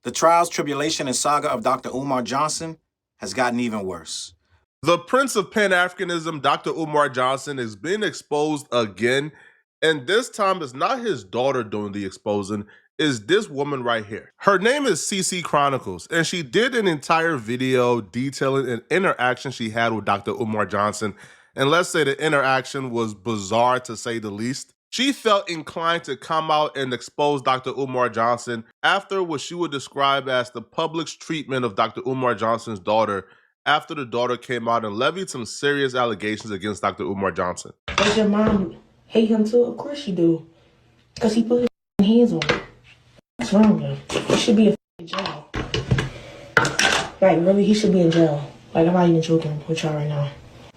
The trials, tribulation, and saga of Dr. Umar Johnson has gotten even worse. The Prince of Pan-Africanism, Dr. Umar Johnson, is being exposed again, and this time it's not his daughter doing the exposing, it's this woman right here. Her name is Chronicles, and she did an entire video detailing an interaction she had with Dr. Umar Johnson, and let's say the interaction was bizarre to say the least. She felt inclined to come out and expose Dr. Umar Johnson after what she would describe as the public's treatment of Dr. Umar Johnson's daughter after the daughter came out and levied some serious allegations against Dr. Umar Johnson. Does your mom hate him too? Of course she do. Because he put his hands on her. What's wrong with him? He should be in jail. Like, really, he should be in jail. Like, I'm not even joking with y'all right now.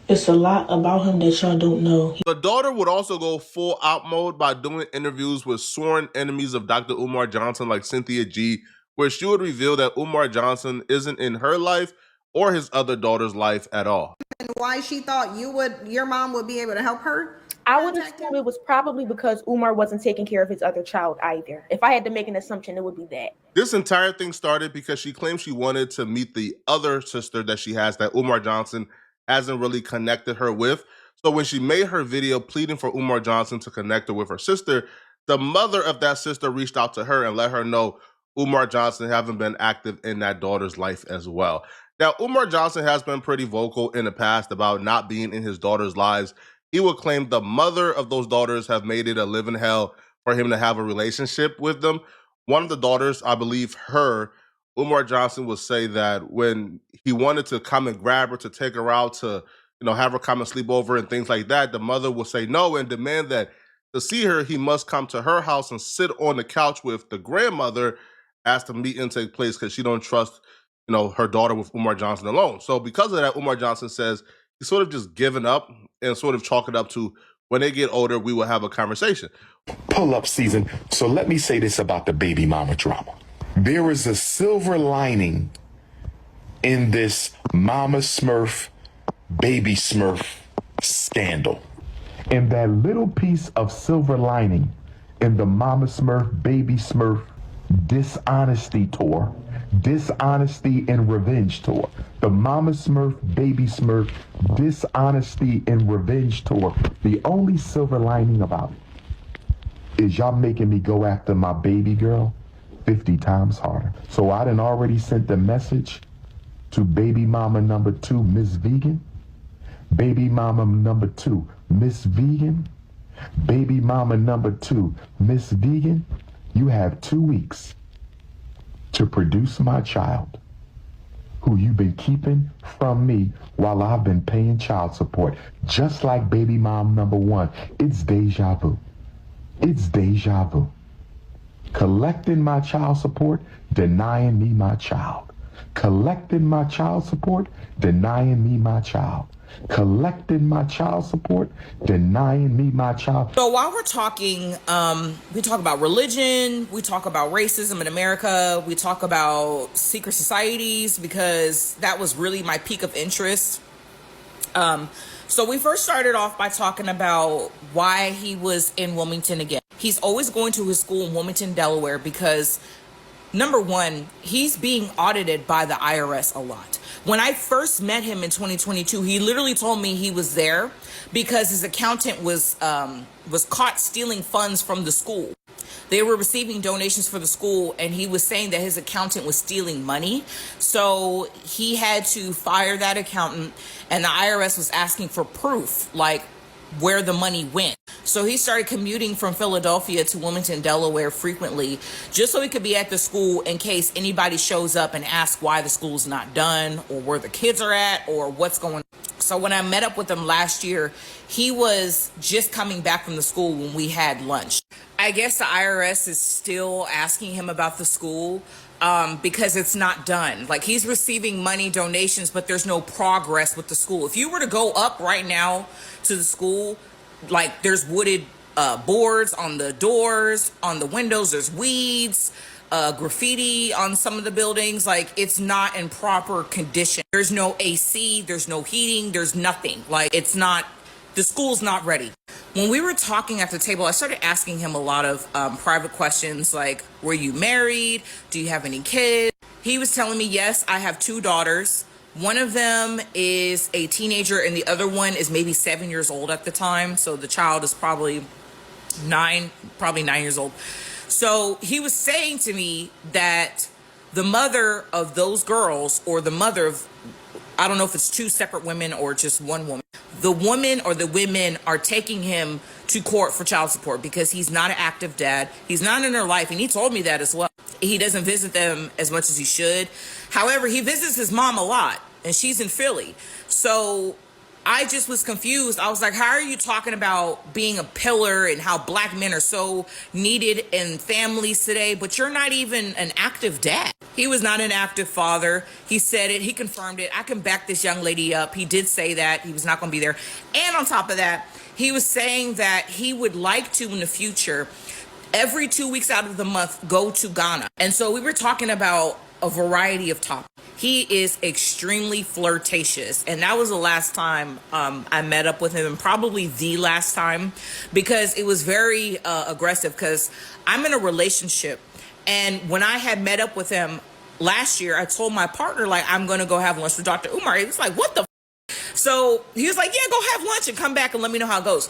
It's a lot about him that y'all don't know. The daughter would also go full out mode by doing interviews with sworn enemies of Dr. Umar Johnson like Cynthia G, where she would reveal that Umar Johnson isn't in her life or his other daughter's life at all. And why she thought your mom would be able to help her? I would assume it was probably because Umar wasn't taking care of his other child either. If I had to make an assumption, it would be that. This entire thing started because she claimed she wanted to meet the other sister that she has that Umar Johnson hasn't really connected her with. So when she made her video pleading for Umar Johnson to connect her with her sister, the mother of that sister reached out to her and let her know Umar Johnson haven't been active in that daughter's life as well. Now, Umar Johnson has been pretty vocal in the past about not being in his daughter's lives. He would claim the mother of those daughters have made it a living hell for him to have a relationship with them. One of the daughters, I believe Umar Johnson would say that when he wanted to come and grab her to take her out to, have her come and sleep over and things like that, the mother would say no and demand that to see her, he must come to her house and sit on the couch with the grandmother as the meeting take place because she don't trust her daughter with Umar Johnson alone. So because of that, Umar Johnson says he's sort of just given up and sort of chalk it up to when they get older, we will have a conversation. Pull-up season. So let me say this about the baby mama drama. There is a silver lining in this Mama Smurf, Baby Smurf scandal. And that little piece of silver lining in the Mama Smurf, Baby Smurf dishonesty tour, dishonesty and revenge tour, the Mama Smurf, Baby Smurf dishonesty and revenge tour, the only silver lining about it is y'all making me go after my baby girl 50 times harder. So I done already sent the message to baby mama number 2, Miss Vegan, baby mama number 2, Miss Vegan, baby mama number 2, Miss Vegan. You have 2 weeks to produce my child, who you've been keeping from me while I've been paying child support. Just like baby mom number 1, it's deja vu. It's deja vu. Collecting my child support, denying me my child. Collecting my child support, denying me my child. Collecting my child support, denying me my child. So while we're talking, we talk about religion, we talk about racism in America, we talk about secret societies, because that was really my peak of interest. So we first started off by talking about why he was in Wilmington again. He's always going to his school in Wilmington, Delaware, because number one, he's being audited by the IRS a lot. When I first met him in 2022, he literally told me he was there because his accountant was caught stealing funds from the school. They were receiving donations for the school, and he was saying that his accountant was stealing money. So he had to fire that accountant, and the IRS was asking for proof, like where the money went. So he started commuting from Philadelphia to Wilmington, Delaware frequently, just so he could be at the school in case anybody shows up and asks why the school's not done or where the kids are at or what's going on. So when I met up with him last year, he was just coming back from the school when we had lunch. I guess the IRS is still asking him about the school because it's not done. Like, he's receiving money, donations, but there's no progress with the school. If you were to go up right now to the school, like, there's wooded boards on the doors, on the windows, there's weeds, graffiti on some of the buildings. Like, it's not in proper condition. There's no AC, there's no heating, there's nothing. Like, it's not, the school's not ready. When we were talking at the table, I started asking him a lot of private questions like, were you married? Do you have any kids? He was telling me, yes, I have 2 daughters. One of them is a teenager and the other one is maybe 7 years old at the time. So the child is probably 9 years old. So he was saying to me that the mother of those girls, or the mother of, I don't know if it's 2 separate women or just one woman, the woman or the women are taking him to court for child support because he's not an active dad. He's not in their life, and he told me that as well. He doesn't visit them as much as he should. However, he visits his mom a lot, and she's in Philly. So I just was confused. I was like, how are you talking about being a pillar and how black men are so needed in families today, but you're not even an active dad? He was not an active father. He said it. He confirmed it. I can back this young lady up. He did say that he was not going to be there. And on top of that, he was saying that he would like to, in the future, every 2 weeks out of the month, go to Ghana. And so we were talking about a variety of topics. He is extremely flirtatious, and that was the last time I met up with him, and probably the last time, because it was very aggressive, because I'm in a relationship, and when I had met up with him last year, I told my partner, like, I'm going to go have lunch with Dr. Umar. He was like, what the f-? So he was like, yeah, go have lunch and come back and let me know how it goes.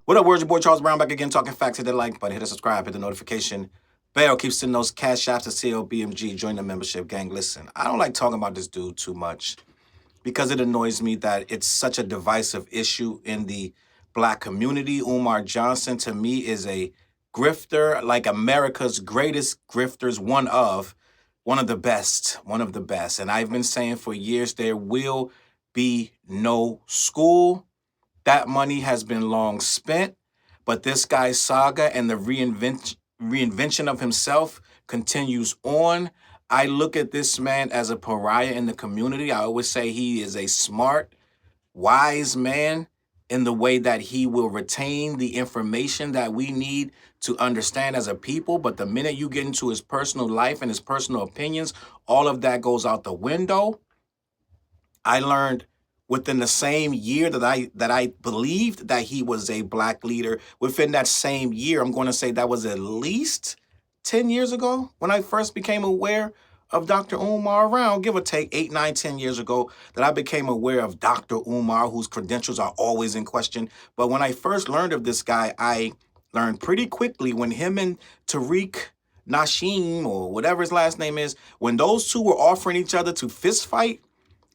What up, words? Your boy Charles Brown back again, talking facts. Hit the like button, hit the subscribe, hit the notification bell. Keep sending those Cashapp to CLBMG. Join the membership gang. Listen, I don't like talking about this dude too much because it annoys me that it's such a divisive issue in the black community. Umar Johnson, to me, is a grifter, like America's greatest grifters, one of the best. And I've been saying for years, there will be no school. That money has been long spent, but this guy's saga and the reinvention of himself continues on. I look at this man as a pariah in the community. I always say he is a smart, wise man in the way that he will retain the information that we need to understand as a people. But the minute you get into his personal life and his personal opinions, all of that goes out the window. I learned within the same year that I believed that he was a black leader, within that same year, I'm going to say that was at least 10 years ago when I first became aware of Dr. Umar, around give or take 8, 9, 10 years ago, that I became aware of Dr. Umar, whose credentials are always in question. But when I first learned of this guy, I learned pretty quickly when him and Tariq Nasheem, or whatever his last name is, when those two were offering each other to fist fight,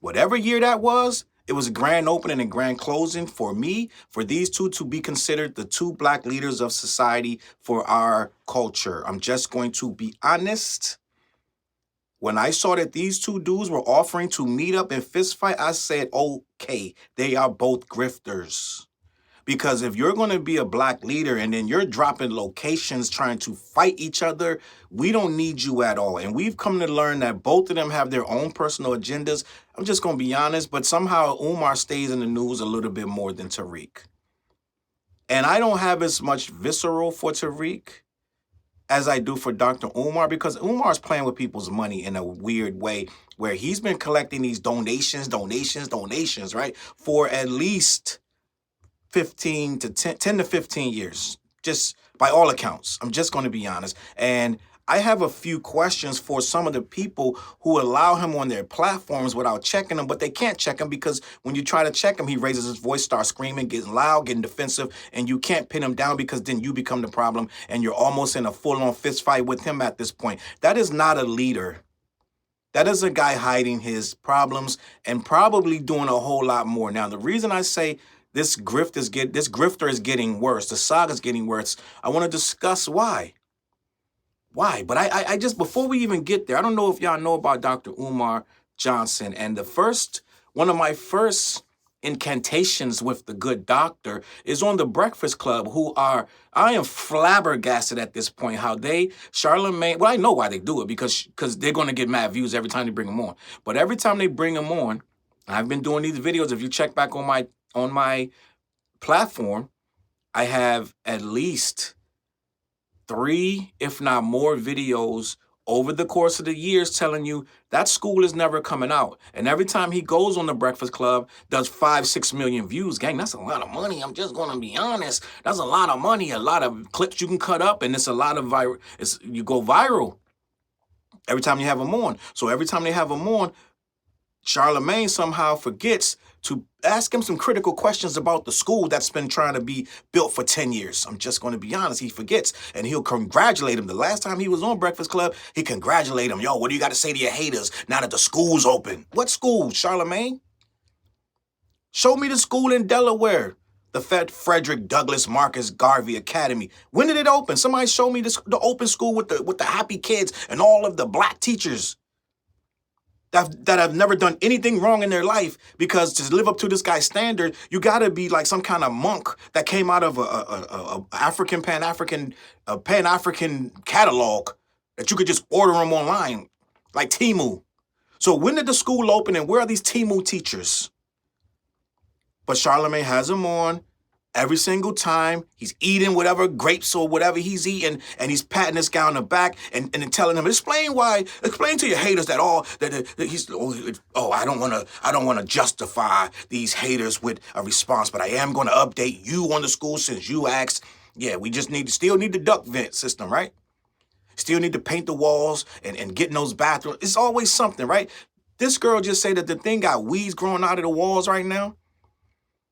whatever year that was, it was a grand opening and grand closing for me, for these two to be considered the 2 black leaders of society for our culture. I'm just going to be honest. When I saw that these 2 dudes were offering to meet up and fist fight, I said, okay, they are both grifters. Because if you're going to be a black leader and then you're dropping locations trying to fight each other, we don't need you at all. And we've come to learn that both of them have their own personal agendas. I'm just going to be honest, but somehow Umar stays in the news a little bit more than Tariq. And I don't have as much visceral for Tariq as I do for Dr. Umar, because Umar's playing with people's money in a weird way, where he's been collecting these donations, right, for at least 10 to 15 years, just by all accounts. I'm just going to be honest. And I have a few questions for some of the people who allow him on their platforms without checking him, but they can't check him because when you try to check him, he raises his voice, starts screaming, getting loud, getting defensive, and you can't pin him down because then you become the problem and you're almost in a full-on fist fight with him at this point. That is not a leader. That is a guy hiding his problems and probably doing a whole lot more. Now, the reason I say this grifter is getting worse, the saga's getting worse, I want to discuss why. Why? But I just, before we even get there, I don't know if y'all know about Dr. Umar Johnson. And one of my first incantations with the good doctor is on the Breakfast Club, I am flabbergasted at this point how Charlemagne, well, I know why they do it, because they're going to get mad views every time they bring him on. But every time they bring him on, I've been doing these videos. If you check back on my platform, I have at least 3, if not more, videos over the course of the years telling you that school is never coming out. And every time he goes on the Breakfast Club, does 5-6 million views. Gang, that's a lot of money. I'm just gonna be honest. That's a lot of money, a lot of clips you can cut up, and it's a lot of viral. You go viral every time you have him on. So every time they have him on, Charlemagne somehow forgets to ask him some critical questions about the school that's been trying to be built for 10 years. I'm just going to be honest. He forgets, and he'll congratulate him. The last time he was on Breakfast Club, he congratulated him. Yo, what do you got to say to your haters now that the school's open? What school, Charlemagne? Show me the school in Delaware. The Frederick Douglass Marcus Garvey Academy. When did it open? Somebody show me the open school with the happy kids and all of the black teachers that have never done anything wrong in their life, because to live up to this guy's standard, you got to be like some kind of monk that came out of a Pan-African catalog that you could just order them online, like Temu. So when did the school open, and where are these Temu teachers? But Charlemagne has them on every single time. He's eating whatever grapes or whatever he's eating, and he's patting this guy on the back and telling him, explain to your haters that I don't want to justify these haters with a response, but I am going to update you on the school since you asked. Yeah, we just still need the duct vent system, right? Still need to paint the walls and get in those bathrooms. It's always something, right? This girl just said that the thing got weeds growing out of the walls right now.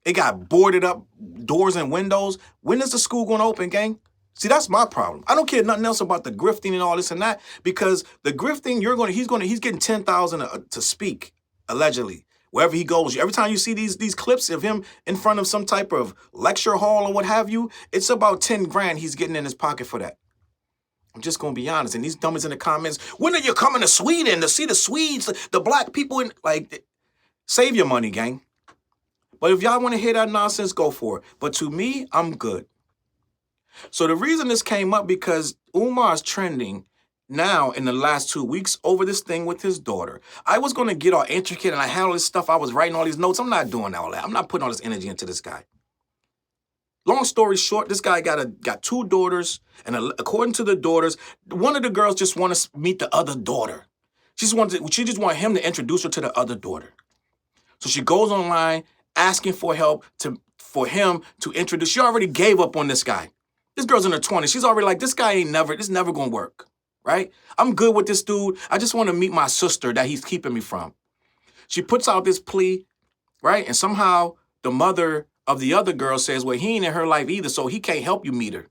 It got boarded up doors and windows. When is the school going to open, gang? See, that's my problem. I don't care nothing else about the grifting and all this and that, because the grifting, he's getting 10,000 to speak, allegedly, wherever he goes. Every time you see these clips of him in front of some type of lecture hall or what have you, it's about 10 grand he's getting in his pocket for that. I'm just going to be honest. And these dummies in the comments, when are you coming to Sweden to see the Swedes, the black people save your money, gang. But if y'all want to hear that nonsense, go for it. But to me, I'm good. So the reason this came up, because Umar's trending now in the last 2 weeks over this thing with his daughter. I was going to get all intricate, and I had all this stuff. I was writing all these notes. I'm not doing all that. I'm not putting all this energy into this guy. Long story short, this guy got 2 daughters, and according to the daughters, one of the girls just want to meet the other daughter. She just wanted him to introduce her to the other daughter. So she goes online, asking for help for him to introduce. She already gave up on this guy. This girl's in her 20s. She's already like, this is never gonna work, right? I'm good with this dude. I just want to meet my sister that he's keeping me from. She puts out this plea, right? And somehow the mother of the other girl says, well, he ain't in her life either, so he can't help you meet her,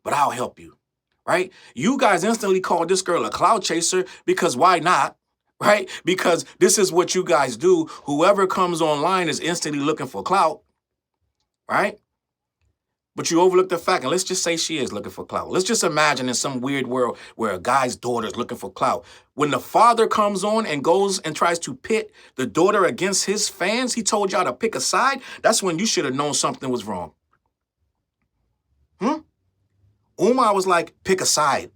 but I'll help you, right? You guys instantly called this girl a cloud chaser, because why not? Right? Because this is what you guys do. Whoever comes online is instantly looking for clout, right? But you overlook the fact, and let's just say she is looking for clout. Let's just imagine in some weird world where a guy's daughter is looking for clout. When the father comes on and goes and tries to pit the daughter against his fans, he told y'all to pick a side. That's when you should have known something was wrong. Umar was like, pick a side.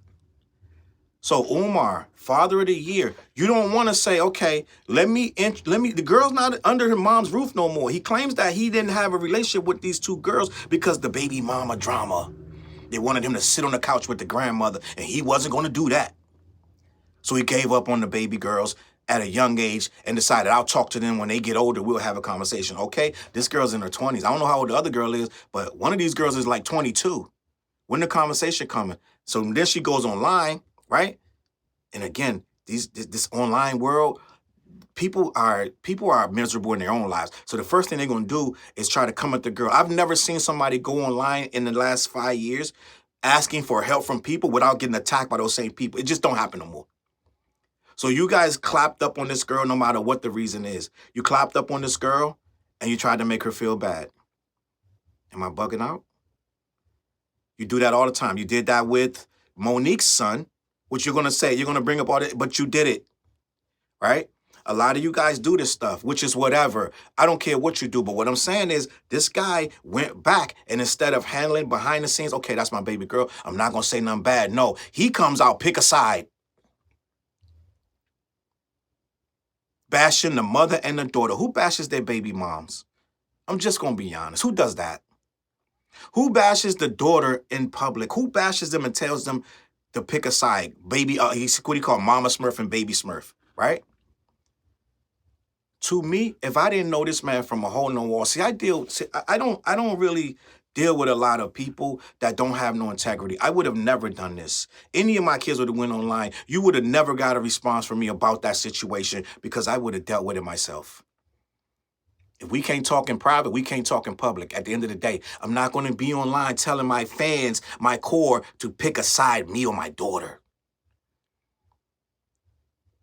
So Umar, Father of the Year, you don't want to say, okay, the girl's not under her mom's roof no more. He claims that he didn't have a relationship with these 2 girls because the baby mama drama. They wanted him to sit on the couch with the grandmother, and he wasn't going to do that. So he gave up on the baby girls at a young age and decided, I'll talk to them when they get older. We'll have a conversation. Okay, this girl's in her 20s. I don't know how old the other girl is, but one of these girls is like 22. When the conversation coming? So then she goes online, right? And again, this online world, people are miserable in their own lives. So the first thing they're going to do is try to come at the girl. I've never seen somebody go online in the last 5 years asking for help from people without getting attacked by those same people. It just don't happen no more. So you guys clapped up on this girl no matter what the reason is. You clapped up on this girl and you tried to make her feel bad. Am I bugging out? You do that all the time. You did that with Monique's son, which you're going to say, you're going to bring up all that, but you did it, right? A lot of you guys do this stuff, which is whatever. I don't care what you do, but what I'm saying is this guy went back, and instead of handling behind the scenes, okay, that's my baby girl, I'm not going to say nothing bad. No, he comes out, pick a side. Bashing the mother and the daughter. Who bashes their baby moms? I'm just going to be honest. Who does that? Who bashes the daughter in public? Who bashes them and tells them to pick a side. Baby, he's what he called Mama Smurf and Baby Smurf, right? To me, if I didn't know this man from a hole in the wall, I don't really deal with a lot of people that don't have no integrity. I would have never done this. Any of my kids would have went online. You would have never got a response from me about that situation because I would have dealt with it myself. If we can't talk in private, we can't talk in public. At the end of the day, I'm not going to be online telling my fans, my core, to pick a side, me or my daughter.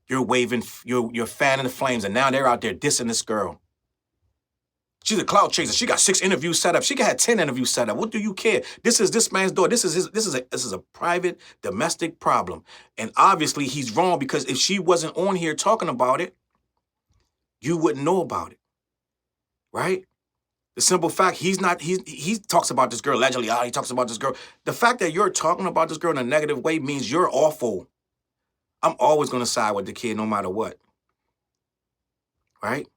You're waving, you're fanning the flames, and now they're out there dissing this girl. She's a clout chaser. She got 6 interviews set up. She got 10 interviews set up. What do you care? This is this man's daughter. This is a private domestic problem. And obviously he's wrong because if she wasn't on here talking about it, you wouldn't know about it. Right? The simple fact he talks about this girl allegedly. He talks about this girl. The fact that you're talking about this girl in a negative way means you're awful. I'm always going to side with the kid no matter what. Right?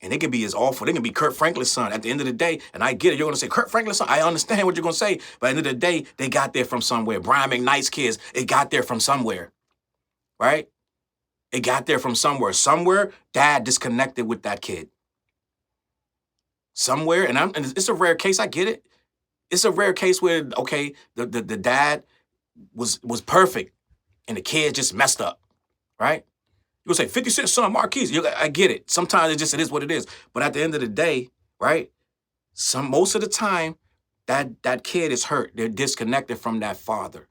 And they can be as awful. They can be Kurt Franklin's son at the end of the day. And I get it. You're going to say, Kurt Franklin's son. I understand what you're going to say. But at the end of the day, they got there from somewhere. Brian McKnight's kids, it got there from somewhere. Right? It got there from somewhere. Somewhere, dad disconnected with that kid. Somewhere, and it's a rare case. I get it. It's a rare case where, okay, the dad was perfect. And the kid just messed up, right? You'll say 50 Cent's son, Marquise. I get it. Sometimes it is what it is. But at the end of the day, right? Most of the time, that kid is hurt. They're disconnected from that father.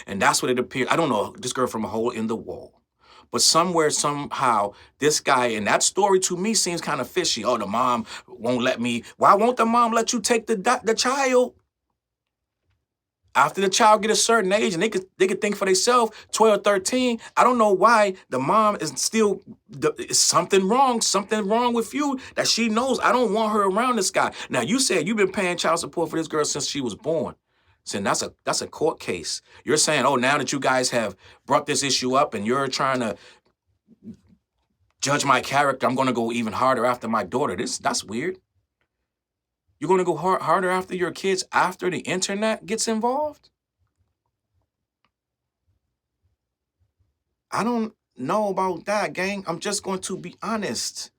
And that's what it appears. I don't know, this girl from a hole in the wall. But somewhere, somehow, this guy, and that story to me seems kind of fishy. Oh, the mom won't let me. Why won't the mom let you take the child? After the child get a certain age and they could think for themselves, 12, 13, I don't know why the mom is still, is something wrong with you that she knows. I don't want her around this guy. Now, you said you've been paying child support for this girl since she was born. So that's a court case. You're saying, oh, now that you guys have brought this issue up and you're trying to judge my character, I'm going to go even harder after my daughter. That's weird. You're going to go harder after your kids after the internet gets involved? I don't know about that, gang. I'm just going to be honest.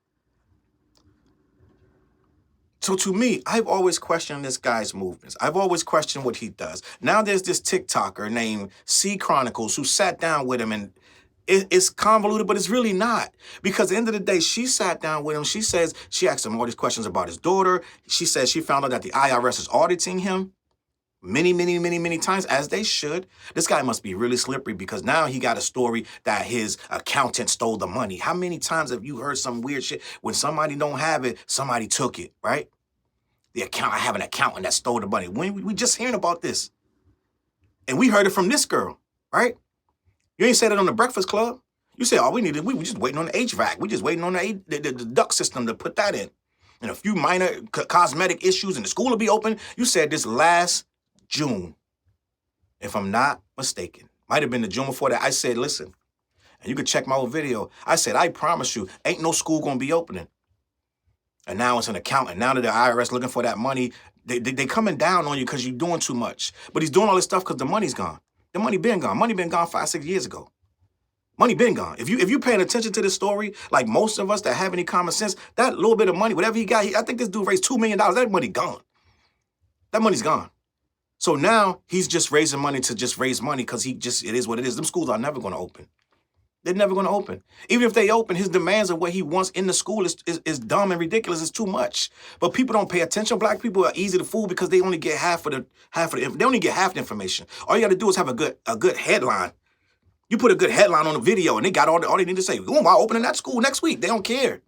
So to me, I've always questioned this guy's movements. I've always questioned what he does. Now there's this TikToker named Chronicles who sat down with him, and it's convoluted, but it's really not. Because at the end of the day, she sat down with him. She says she asked him all these questions about his daughter. She says she found out that the IRS is auditing him many times, as they should. This guy must be really slippery because now he got a story that his accountant stole the money. How many times have you heard some weird shit? When somebody don't have it, somebody took it, right? I have an accountant that stole the money. We just hearing about this. And we heard it from this girl, right? You ain't said it on the Breakfast Club. You said, all we needed, we just waiting on the HVAC. We just waiting on the duct system to put that in. And a few minor cosmetic issues and the school will be open. You said this last June, if I'm not mistaken. Might have been the June before that. I said, listen, and you can check my old video. I said, I promise you, ain't no school going to be opening. And now it's an accountant. Now that the IRS looking for that money, they coming down on you because you're doing too much. But he's doing all this stuff because the money's gone. The money been gone. Money been gone 5-6 years ago. Money been gone. If you paying attention to this story, like most of us that have any common sense, that little bit of money, whatever he got, I think this dude raised $2 million. That money gone. That money's gone. So now he's just raising money to just raise money because it is what it is. Them schools are never going to open. They're never going to open. Even if they open, his demands of what he wants in the school is dumb and ridiculous. It's too much. But people don't pay attention. Black people are easy to fool because they only get they only get half the information. All you got to do is have a good headline. You put a good headline on the video and they got all they need to say. Oh, am I opening that school next week? They don't care.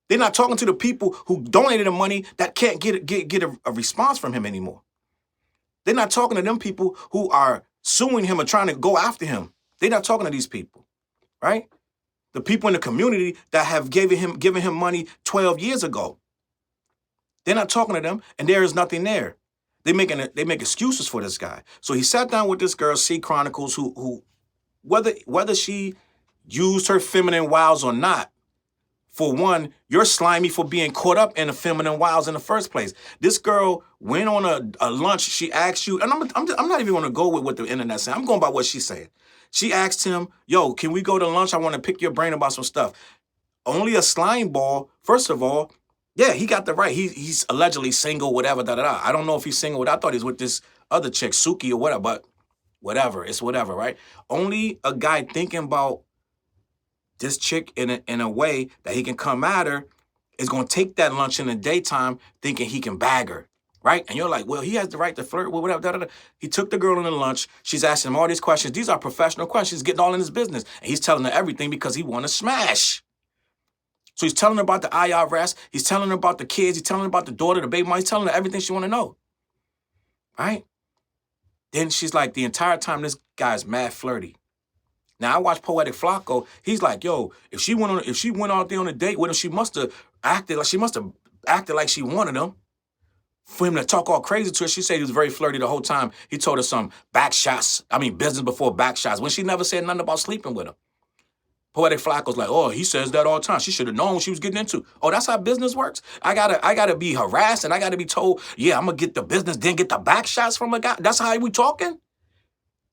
They're not talking to the people who donated the money that can't get a response from him anymore. They're not talking to them people who are suing him or trying to go after him. They're not talking to these people, right? The people in the community that have given him money 12 years ago. They're not talking to them, and there is nothing there. They make excuses for this guy. So he sat down with this girl, Chronicles, who whether she used her feminine wiles or not, For one, you're slimy for being caught up in the feminine wiles in the first place. This girl went on a lunch. She asked you, and I'm not even going to go with what the internet said. I'm going by what she said. She asked him, yo, can we go to lunch? I want to pick your brain about some stuff. Only a slime ball, first of all, yeah, he got the right. He's allegedly single, whatever, da-da-da. I don't know if he's single. I thought he was with this other chick, Suki or whatever, but whatever. It's whatever, right? Only a guy thinking about this chick in a way that he can come at her is going to take that lunch in the daytime thinking he can bag her, right? And you're like, well, he has the right to flirt with whatever, da-da-da. He took the girl on the lunch. She's asking him all these questions. These are professional questions, getting all in his business. And he's telling her everything because he want to smash. So he's telling her about the IRS. He's telling her about the kids. He's telling her about the daughter, the baby mom. He's telling her everything she want to know, right? Then she's like, the entire time, this guy's mad flirty. Now I watch Poetic Flacco. He's like, yo, if she went out there on a date with him, she must have acted like she wanted him. For him to talk all crazy to her, she said he was very flirty the whole time. He told her some business before back shots, when she never said nothing about sleeping with him. Poetic Flacco's like, oh, he says that all the time. She should have known what she was getting into. Oh, that's how business works? I gotta be harassed and I gotta be told, yeah, I'm gonna get the business, then get the back shots from a guy. That's how we talking?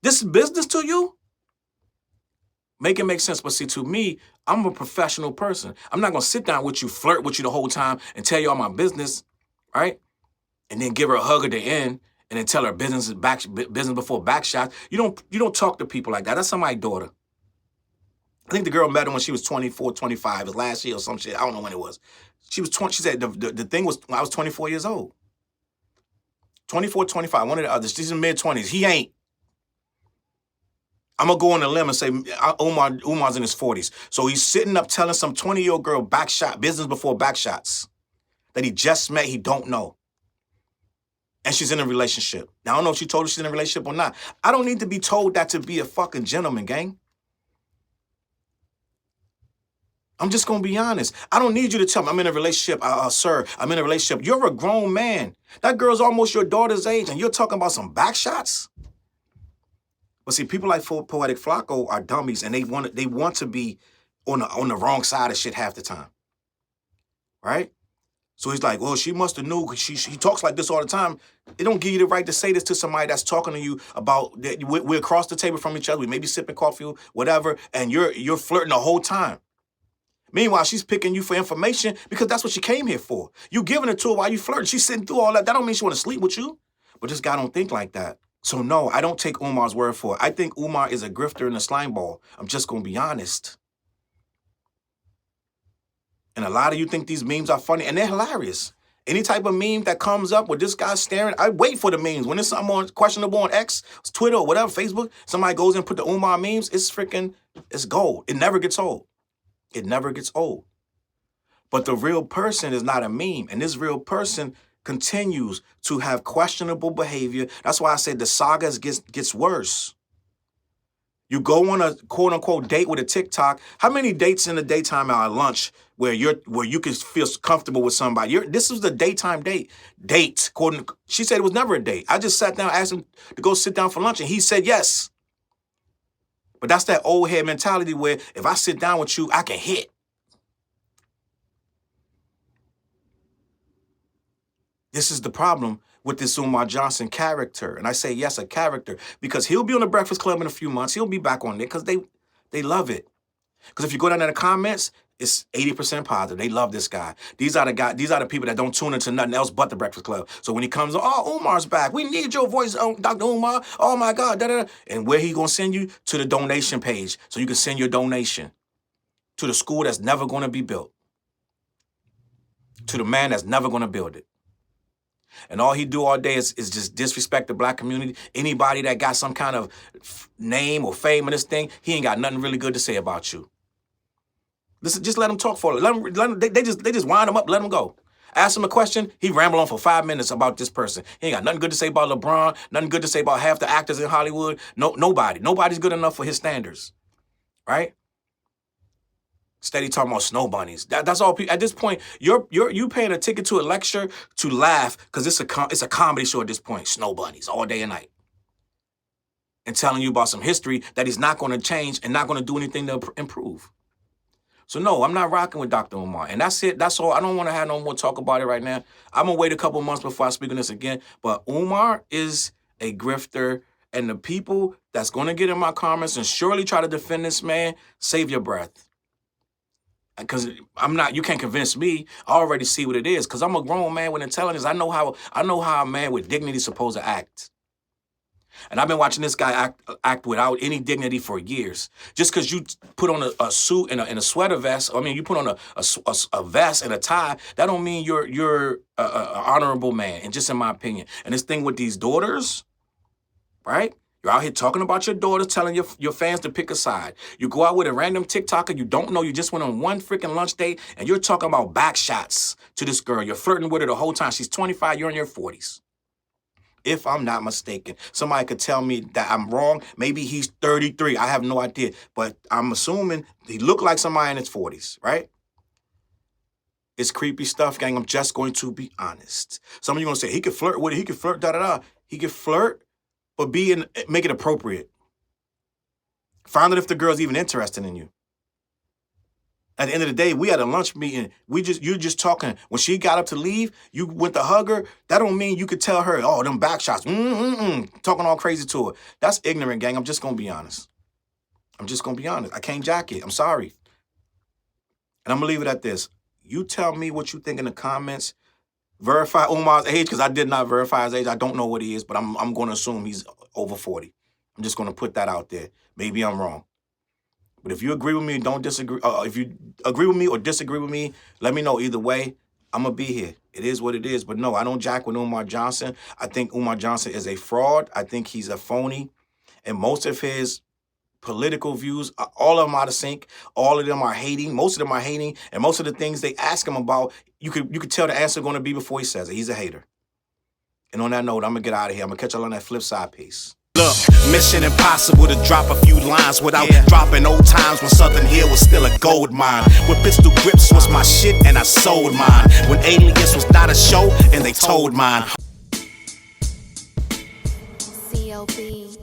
This is business to you? Make it make sense. But see, to me, I'm a professional person. I'm not going to sit down with you, flirt with you the whole time, and tell you all my business, right? And then give her a hug at the end, and then tell her business before back shots. You don't talk to people like that. That's somebody's daughter. I think the girl met him when she was 24, 25. It was last year or some shit. I don't know when it was. She was 20. She said the thing was when I was 24 years old. 24, 25, one of the others. She's in mid-20s. He ain't. I'm going to go on a limb and say Umar's in his 40s. So he's sitting up telling some 20-year-old girl business before back shots that he just met, he don't know. And she's in a relationship. Now, I don't know if she told her she's in a relationship or not. I don't need to be told that to be a fucking gentleman, gang. I'm just going to be honest. I don't need you to tell me I'm in a relationship, sir, I'm in a relationship. You're a grown man. That girl's almost your daughter's age, and you're talking about some back shots? But see, people like Poetic Flacco are dummies, and they want to be on the wrong side of shit half the time, right? So he's like, well, she must have knew, because she talks like this all the time. It don't give you the right to say this to somebody that's talking to you about, we're across the table from each other, we may be sipping coffee, whatever, and you're flirting the whole time. Meanwhile, she's picking you for information because that's what she came here for. You giving it to her while you flirting. She's sitting through all that. That don't mean she want to sleep with you. But this guy don't think like that. So no, I don't take Umar's word for it. I think Umar is a grifter and a slime ball. I'm just going to be honest. And a lot of you think these memes are funny, and they're hilarious. Any type of meme that comes up with this guy staring, I wait for the memes. When there's something questionable on X, Twitter, or whatever, Facebook, somebody goes and put the Umar memes, it's gold. It never gets old. It never gets old. But the real person is not a meme, and this real person continues to have questionable behavior. That's why I said the saga gets worse. You go on a quote unquote date with a TikTok. How many dates in the daytime are at lunch where you can feel comfortable with somebody? This was the daytime date. She said it was never a date. I just sat down, asked him to go sit down for lunch, and he said yes. But that's that old head mentality where if I sit down with you, I can hit. This is the problem with this Umar Johnson character. And I say, yes, a character, because he'll be on the Breakfast Club in a few months. He'll be back on there because they love it. Because if you go down in the comments, it's 80% positive. They love this guy. These are the people that don't tune into nothing else but the Breakfast Club. So when he comes on, oh, Umar's back. We need your voice, Dr. Umar. Oh, my God. Da, da, da. And where he going to send you? To the donation page. So you can send your donation to the school that's never going to be built. To the man that's never going to build it. And all he do all day is just disrespect the black community. Anybody that got some kind of name or fame in this thing, he ain't got nothing really good to say about you. Listen, just let him talk for it. They just wind him up, let him go. Ask him a question, he ramble on for 5 minutes about this person. He ain't got nothing good to say about LeBron, nothing good to say about half the actors in Hollywood. Nobody. Nobody's good enough for his standards, right? Steady talking about snow bunnies. That's all. At this point, you paying a ticket to a lecture to laugh because it's a comedy show at this point. Snow bunnies all day and night, and telling you about some history that he's not going to change and not going to do anything to improve. So no, I'm not rocking with Dr. Umar. And that's it. That's all. I don't want to have no more talk about it right now. I'm going to wait a couple months before I speak on this again. But Umar is a grifter. And the people that's going to get in my comments and surely try to defend this man, save your breath. Because you can't convince me. I already see what it is. Because I'm a grown man with intelligence. I know how a man with dignity is supposed to act. And I've been watching this guy act without any dignity for years. Just because you put on a suit and a sweater vest, I mean, you put on a vest and a tie, that don't mean you're an honorable man. And just in my opinion. And this thing with these daughters, right? You're out here talking about your daughter, telling your fans to pick a side. You go out with a random TikToker you don't know. You just went on one freaking lunch date, and you're talking about back shots to this girl. You're flirting with her the whole time. She's 25. You're in your 40s. If I'm not mistaken. Somebody could tell me that I'm wrong. Maybe he's 33. I have no idea. But I'm assuming he looked like somebody in his 40s, right? It's creepy stuff, gang. I'm just going to be honest. Some of you going to say, he could flirt with it. He could flirt, da-da-da. He could flirt, but make it appropriate. Find out if the girl's even interested in you. At the end of the day, we had a lunch meeting. You're just talking. When she got up to leave, you went to hug her. That don't mean you could tell her, oh, them back shots. Talking all crazy to her. That's ignorant, gang. I'm just going to be honest. I can't jack it. I'm sorry. And I'm going to leave it at this. You tell me what you think in the comments. Verify Umar's age, because I did not verify his age. I don't know what he is, but I'm going to assume he's over 40. I'm just going to put that out there. Maybe I'm wrong. But if you agree with me, don't disagree. If you agree with me or disagree with me, let me know. Either way, I'm going to be here. It is what it is. But no, I don't jack with Umar Johnson. I think Umar Johnson is a fraud. I think he's a phony. And most of his political views, all of them out of sync. All of them are hating. Most of them are hating. And most of the things they ask him about, you could tell the answer going to be before he says it. He's a hater. And on that note, I'm going to get out of here. I'm going to catch y'all on that flip side. Peace. Look, mission impossible to drop a few lines without dropping old times when Southern Hill was still a gold mine. When pistol grips was my shit and I sold mine. When Alias was not a show and they told mine. CLB.